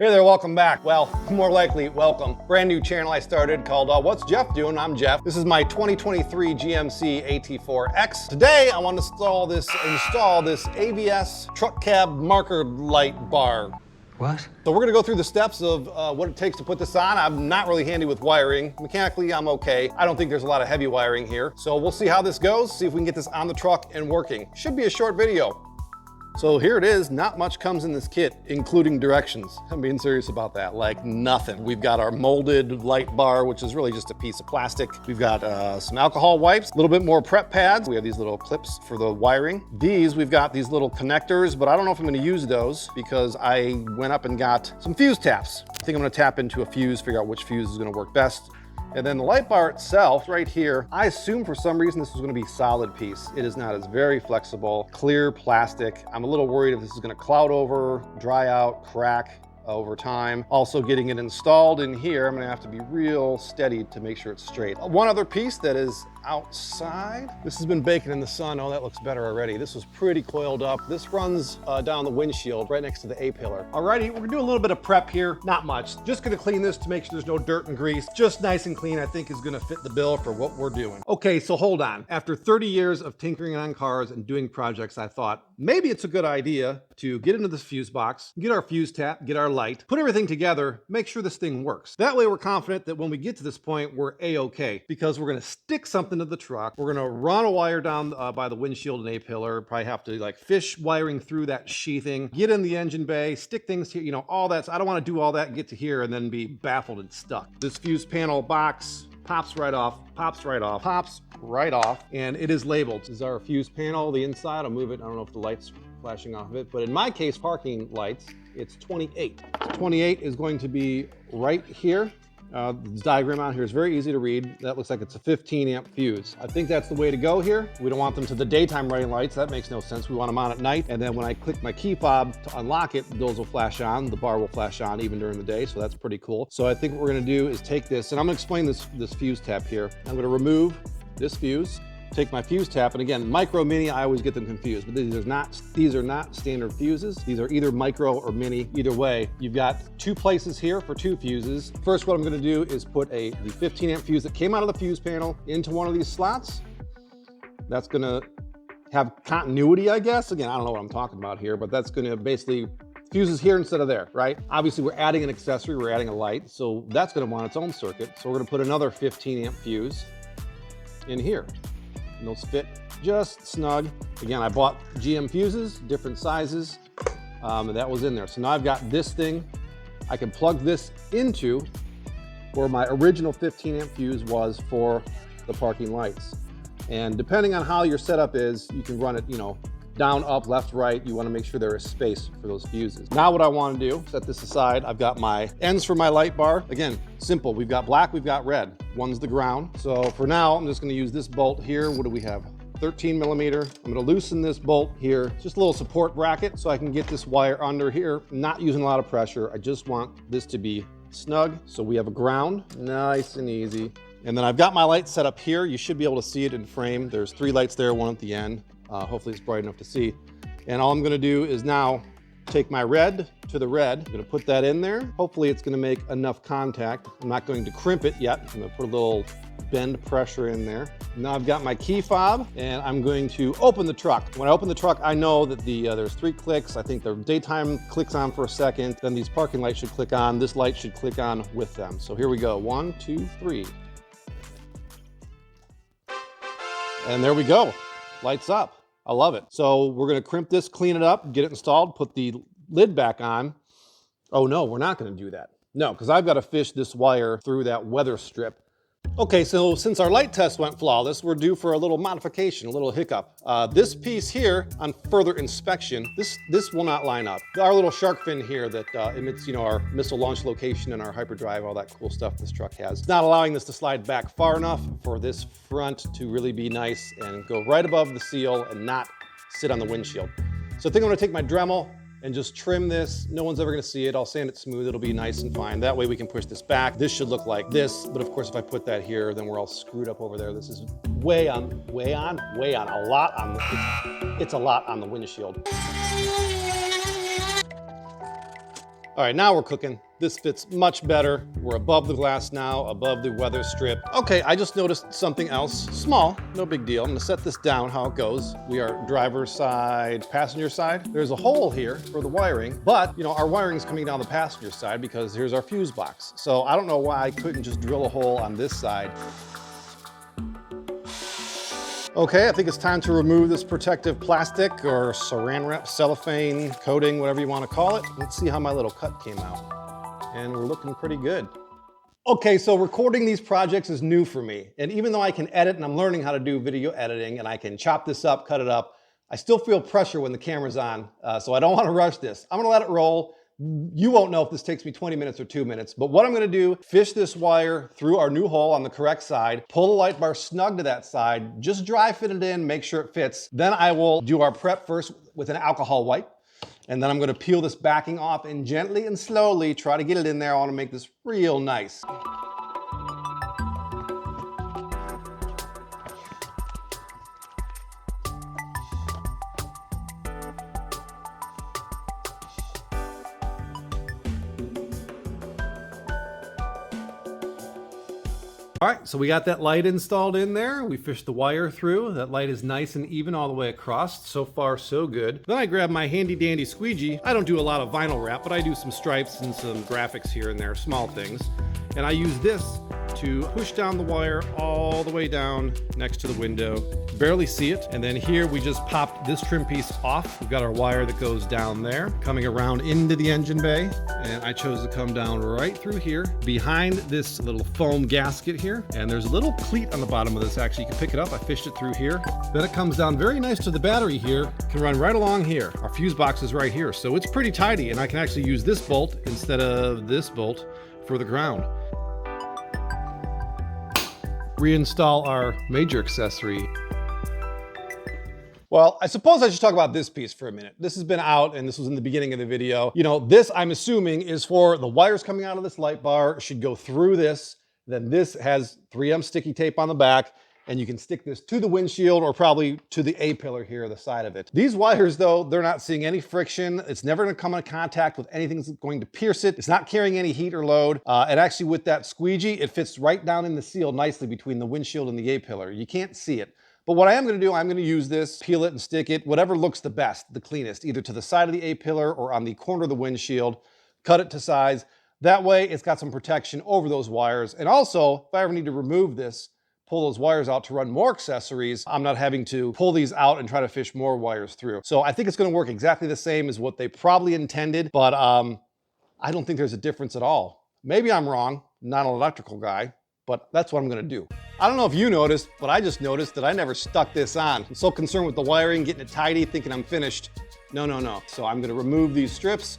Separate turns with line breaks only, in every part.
Hey there, welcome back. Well, more likely, welcome. Brand new channel I started called What's Jeff Doing? I'm Jeff. This is my 2023 GMC AT4X. Today, I want to install this AVS truck cab marker light bar.
What?
So we're gonna go through the steps of what it takes to put this on. I'm not really handy with wiring. Mechanically, I'm okay. I don't think there's a lot of heavy wiring here. So we'll see how this goes, see if we can get this on the truck and working. Should be a short video. So here it is, not much comes in this kit, including directions. I'm being serious about that, like nothing. We've got our molded light bar, which is really just a piece of plastic. We've got some alcohol wipes, a little bit more prep pads. We have these little clips for the wiring. We've got these little connectors, but I don't know if I'm gonna use those because I went up and got some fuse taps. I think I'm gonna tap into a fuse, figure out which fuse is gonna work best. And then the light bar itself, right here, I assume for some reason this is gonna be solid piece. It is not. It's very flexible, clear plastic. I'm a little worried if this is gonna cloud over, dry out, crack over time. Also getting it installed in here, I'm gonna have to be real steady to make sure it's straight. One other piece that is outside. This has been baking in the sun. Oh, that looks better already. This was pretty coiled up. This runs down the windshield right next to the A-pillar. Alrighty, we're gonna do a little bit of prep here. Not much. Just gonna clean this to make sure there's no dirt and grease. Just nice and clean, I think is gonna fit the bill for what we're doing. Okay, so hold on. After 30 years of tinkering on cars and doing projects, I thought maybe it's a good idea to get into this fuse box, get our fuse tap, get our light, put everything together, make sure this thing works. That way we're confident that when we get to this point, we're A-okay, because we're gonna stick something to the truck. We're gonna run a wire down by the windshield and A-pillar, probably have to like fish wiring through that sheathing, get in the engine bay, stick things here, you know, all that. So I don't wanna do all that and get to here and then be baffled and stuck. This fuse panel box pops right off, pops right off, pops right off, and it is labeled. This is our fuse panel, the inside. I'll move it. I don't know if the light's flashing off of it, but in my case, parking lights, it's 28. 28 is going to be right here. The diagram out here is very easy to read. That looks like it's a 15 amp fuse. I think that's the way to go here. We don't want them to the daytime running lights. That makes no sense. We want them on at night. And then when I click my key fob to unlock it, those will flash on. The bar will flash on even during the day. So that's pretty cool. So I think what we're gonna do is take this, and I'm gonna explain this fuse tap here. I'm gonna remove this fuse, take my fuse tap, and again, micro, mini, I always get them confused, but these are not standard fuses. These are either micro or mini. Either way, you've got two places here for two fuses. First, what I'm gonna do is put the 15 amp fuse that came out of the fuse panel into one of these slots. That's gonna have continuity, I guess. Again, I don't know what I'm talking about here, but that's gonna basically, fuses here instead of there, right? Obviously, we're adding an accessory, we're adding a light, so that's gonna want its own circuit. So we're gonna put another 15 amp fuse in here. And those fit just snug. Again, I bought GM fuses, different sizes, and that was in there. So now I've got this thing. I can plug this into where my original 15 amp fuse was for the parking lights. And depending on how your setup is, you can run it, you know, down, up, left, right. You want to make sure there is space for those fuses. Now what I want to do, set this aside. I've got my ends for my light bar. Again, simple. We've got black, we've got red. One's the ground. So for now, I'm just going to use this bolt here. What do we have? 13 millimeter. I'm going to loosen this bolt here. Just a little support bracket so I can get this wire under here. Not using a lot of pressure. I just want this to be snug. So we have a ground, nice and easy. And then I've got my light set up here. You should be able to see it in frame. There's 3 lights there, one at the end. Hopefully it's bright enough to see. And all I'm gonna do is now take my red to the red. I'm gonna put that in there. Hopefully it's gonna make enough contact. I'm not going to crimp it yet. I'm gonna put a little bend pressure in there. Now I've got my key fob and I'm going to open the truck. When I open the truck, I know that there's 3 clicks. I think the daytime clicks on for a second. Then these parking lights should click on. This light should click on with them. So here we go, 1, 2, 3. And there we go, lights up. I love it. So we're gonna crimp this, clean it up, get it installed, put the lid back on. Oh no, we're not gonna do that. No, because I've got to fish this wire through that weather strip. Okay, so since our light test went flawless, we're due for a little modification, a little hiccup. This piece here, on further inspection, this will not line up. Our little shark fin here that emits, you know, our missile launch location and our hyperdrive, all that cool stuff this truck has. It's not allowing this to slide back far enough for this front to really be nice and go right above the seal and not sit on the windshield. So I think I'm gonna take my Dremel and just trim this. No one's ever gonna see it. I'll sand it smooth. It'll be nice and fine. That way we can push this back. This should look like this, but of course if I put that here, then we're all screwed up over there. This is way on, a lot on it's a lot on the windshield. All right, now we're cooking. This fits much better. We're above the glass now, above the weather strip. Okay, I just noticed something else. Small, no big deal. I'm gonna set this down how it goes. We are driver's side, passenger side. There's a hole here for the wiring, but you know, our wiring is coming down the passenger side because here's our fuse box. So I don't know why I couldn't just drill a hole on this side. Okay, I think it's time to remove this protective plastic or saran wrap, cellophane, coating, whatever you want to call it. Let's see how my little cut came out. And we're looking pretty good. Okay, so recording these projects is new for me. And even though I can edit and I'm learning how to do video editing and I can chop this up, cut it up, I still feel pressure when the camera's on. So I don't want to rush this. I'm gonna let it roll. You won't know if this takes me 20 minutes or 2 minutes, but what I'm gonna do, fish this wire through our new hole on the correct side, pull the light bar snug to that side, just dry fit it in, make sure it fits. Then I will do our prep first with an alcohol wipe. And then I'm gonna peel this backing off and gently and slowly try to get it in there. I wanna make this real nice. All right, so we got that light installed in there. We fished the wire through. That light is nice and even all the way across. So far, so good. Then I grab my handy dandy squeegee. I don't do a lot of vinyl wrap, but I do some stripes and some graphics here and there, small things. And I use this to push down the wire all the way down next to the window. Barely see it. And then here we just popped this trim piece off. We've got our wire that goes down there, coming around into the engine bay. And I chose to come down right through here, behind this little foam gasket here. And there's a little cleat on the bottom of this, actually. You can pick it up. I fished it through here. Then it comes down very nice to the battery here. Can run right along here. Our fuse box is right here. So it's pretty tidy, and I can actually use this bolt instead of this bolt for the ground. Reinstall our major accessory. Well, I suppose I should talk about this piece for a minute. This has been out and this was in the beginning of the video. You know, this I'm assuming is for the wires coming out of this light bar should go through this. Then this has 3M sticky tape on the back and you can stick this to the windshield or probably to the A-pillar here, the side of it. These wires though, they're not seeing any friction. It's never gonna come in contact with anything that's going to pierce it. It's not carrying any heat or load. And actually with that squeegee, it fits right down in the seal nicely between the windshield and the A-pillar. You can't see it. But what I am gonna do, I'm gonna use this, peel it and stick it, whatever looks the best, the cleanest, either to the side of the A-pillar or on the corner of the windshield, cut it to size. That way it's got some protection over those wires. And also, if I ever need to remove this, pull those wires out to run more accessories, I'm not having to pull these out and try to fish more wires through. So I think it's gonna work exactly the same as what they probably intended, but I don't think there's a difference at all. Maybe I'm wrong, not an electrical guy, but that's what I'm gonna do. I don't know if you noticed, but I just noticed that I never stuck this on. I'm so concerned with the wiring, getting it tidy, thinking I'm finished. No. So I'm gonna remove these strips,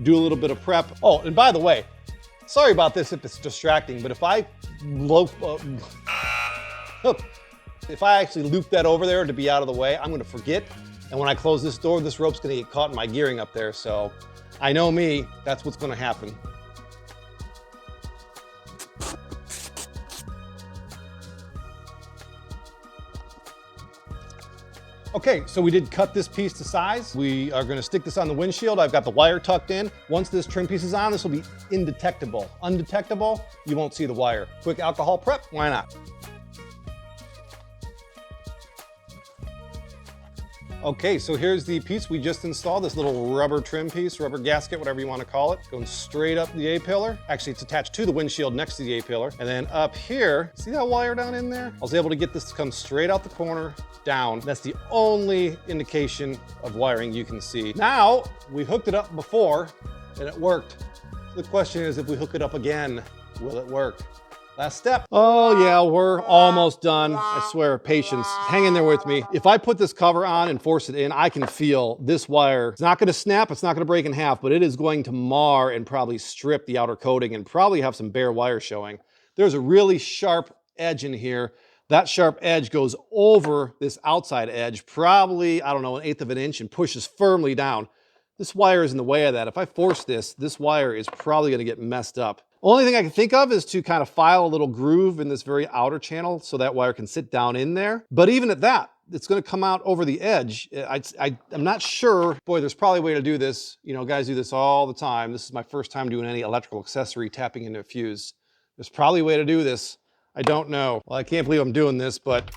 do a little bit of prep. Oh, and by the way, sorry about this if it's distracting, but if I actually loop that over there to be out of the way, I'm gonna forget. And when I close this door, this rope's gonna get caught in my gearing up there. So I know me, that's what's gonna happen. Okay, so we did cut this piece to size. We are gonna stick this on the windshield. I've got the wire tucked in. Once this trim piece is on, this will be indetectable. Undetectable, you won't see the wire. Quick alcohol prep, why not? Okay, so here's the piece we just installed, this little rubber trim piece, rubber gasket, whatever you want to call it, going straight up the A-pillar. Actually, it's attached to the windshield next to the A-pillar. And then up here, see that wire down in there? I was able to get this to come straight out the corner, down. That's the only indication of wiring you can see. Now, we hooked it up before, and it worked. The question is, if we hook it up again, will it work? Last step. Oh yeah, we're almost done. I swear, patience. Hang in there with me. If I put this cover on and force it in, I can feel this wire. It's not gonna snap, it's not gonna break in half, but it is going to mar and probably strip the outer coating and probably have some bare wire showing. There's a really sharp edge in here. That sharp edge goes over this outside edge, probably, I don't know, 1/8 of an inch and pushes firmly down. This wire is in the way of that. If I force this, this wire is probably gonna get messed up. Only thing I can think of is to kind of file a little groove in this very outer channel so that wire can sit down in there. But even at that, it's gonna come out over the edge. I'm not sure. Boy, there's probably a way to do this. You know, guys do this all the time. This is my first time doing any electrical accessory tapping into a fuse. There's probably a way to do this. I don't know. Well, I can't believe I'm doing this, but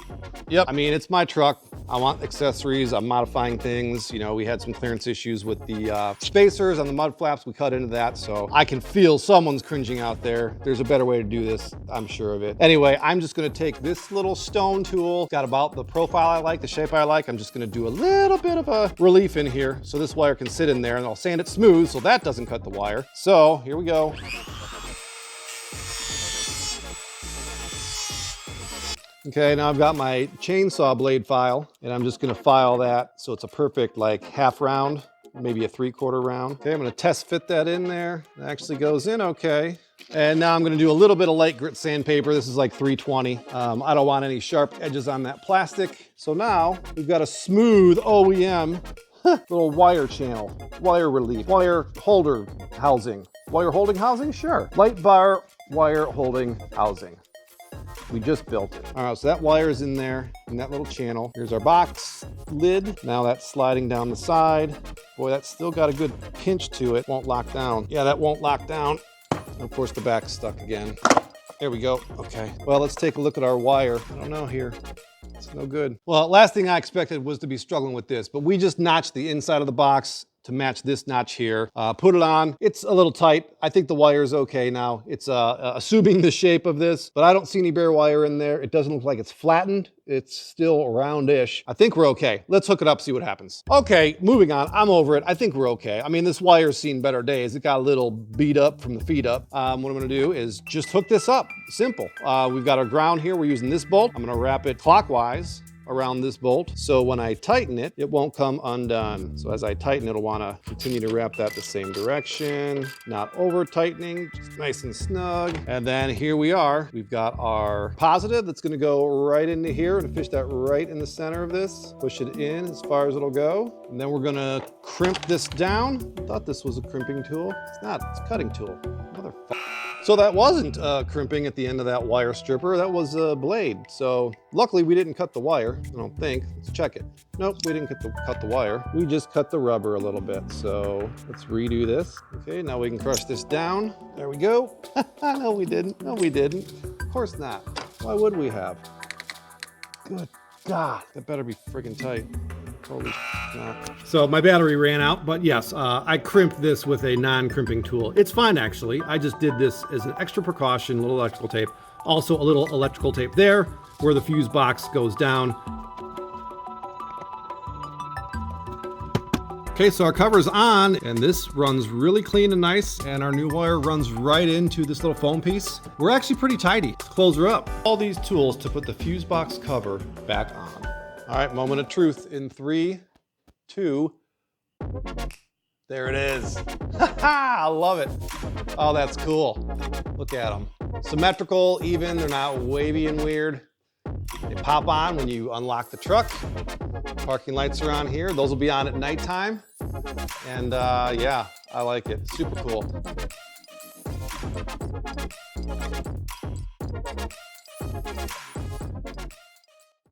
yep. I mean, it's my truck. I want accessories. I'm modifying things. You know, we had some clearance issues with the spacers on the mud flaps. We cut into that, so I can feel someone's cringing out there. There's a better way to do this. I'm sure of it. Anyway, I'm just gonna take this little stone tool. Got about the profile I like, the shape I like. I'm just gonna do a little bit of a relief in here so this wire can sit in there, and I'll sand it smooth so that doesn't cut the wire. So here we go. Okay, now I've got my chainsaw blade file, and I'm just gonna file that so it's a perfect like half round, maybe a 3/4 round. Okay, I'm gonna test fit that in there. It actually goes in okay. And now I'm gonna do a little bit of light grit sandpaper. This is like 320. I don't want any sharp edges on that plastic. So now we've got a smooth OEM little wire channel, wire relief, wire holder housing. Wire holding housing? Sure. Light bar wire holding housing. We just built it. All right, so that wire is in there, in that little channel. Here's our box lid. Now that's sliding down the side. Boy, that's still got a good pinch to it. Won't lock down. Yeah, that won't lock down. And of course, the back's stuck again. There we go. Okay. Well, let's take a look at our wire. I don't know here. It's no good. Well, last thing I expected was to be struggling with this, but we just notched the inside of the box to match this notch here. Put it on. It's a little tight. I think the wire is okay now. It's assuming the shape of this, but I don't see any bare wire in there. It doesn't look like it's flattened. It's still roundish. I think we're okay. Let's hook it up, see what happens. Okay, moving on. I'm over it. I think we're okay. I mean, this wire's seen better days. It got a little beat up from the feed up. What I'm gonna do is just hook this up. Simple. We've got our ground here. We're using this bolt. I'm gonna wrap it clockwise around this bolt, so when I tighten it, it won't come undone. So as I tighten, it'll want to continue to wrap that the same direction, not over tightening, just nice and snug. And then here we are. We've got our positive that's going to go right into here and fish that right in the center of this. Push it in as far as it'll go. And then we're going to crimp this down. I thought this was a crimping tool. It's not. It's a cutting tool. Motherfucker. So that wasn't crimping at the end of that wire stripper. That was a blade. So luckily we didn't cut the wire, I don't think. Let's check it. Nope, we didn't cut the wire. We just cut the rubber a little bit. So let's redo this. Okay, now we can crush this down. There we go. No, we didn't. No, we didn't. Of course not. Why would we have? Good God, that better be friggin' tight. Holy shit. So my battery ran out, but yes, I crimped this with a non-crimping tool. It's fine, actually. I just did this as an extra precaution, a little electrical tape. Also a little electrical tape there where the fuse box goes down. Okay, so our cover's on, and this runs really clean and nice, and our new wire runs right into this little foam piece. We're actually pretty tidy. Let's close her up. All these tools to put the fuse box cover back on. All right, moment of truth in 3, 2, there it is. I love it. Oh, that's cool. Look at them. Symmetrical, even, they're not wavy and weird. They pop on when you unlock the truck. Parking lights are on here. Those will be on at nighttime. And yeah, I like it. Super cool.